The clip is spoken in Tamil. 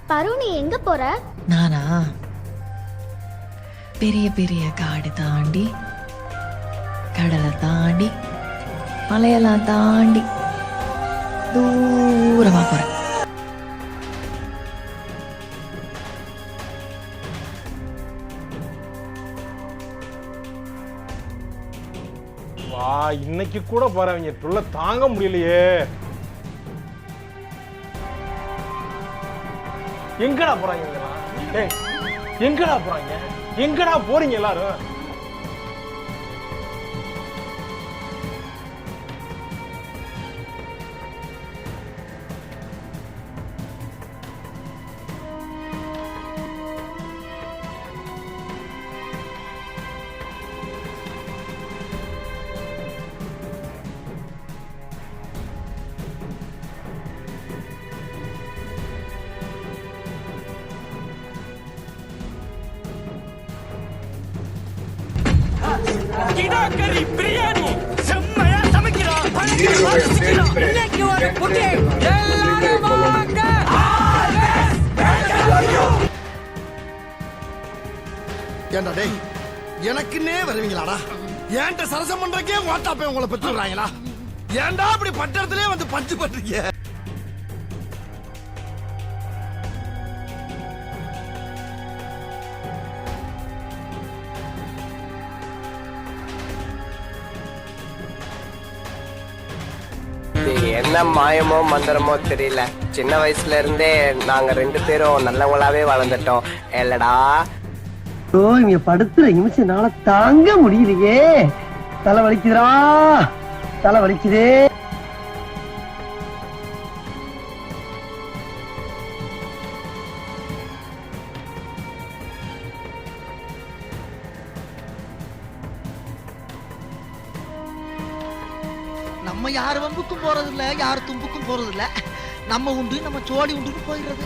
பரு, நீ எங்க போற? நானா பெரிய பெரிய காடு தாண்டி, கடலை தாண்டி, மலையெல்லாம் தாண்டி தூரமா போறேன். வா, இன்னைக்கு கூட போறவங்க தொல்லை தாங்க முடியலையே. எங்கடா போறாங்க இதெல்லாம்? டேய், எங்கடா போறாங்க? எங்கடா போறீங்க எல்லாரும்? கிடாக்கறி பிரியாணி செம்மையா சமைக்கிறோம். இன்னைக்கு ஒரு புட்டி எல்லாரும் வாங்க. ஏண்டா டேய், எனக்குன்னே வருவீங்களாடா? ஏன்ட்ட சரசம் பண்றக்கே வாட்டாப்பே உங்களை பெற்றுறாங்களா? ஏன்டா அப்படி பட்டத்திலே வந்து பஞ்சு பண்றீங்க? என்ன மாயமோ மந்திரமோ தெரியல, சின்ன வயசுல இருந்தே நாங்க 2 பேரும் நல்லவங்களாவே வளர்ந்துட்டோம் இல்லடா. இங்க படுத்துற நிமிஷம்னால தாங்க முடியலையே. தலை வலிக்குதுடா, தலை வலிக்குதே. நம்ம யார் வம்புக்கும் போறது இல்ல, யார் தும்புக்கும் போறது இல்ல. நம்ம உண்டு, நம்ம சோழி உண்டுன்னு போயிடுறது.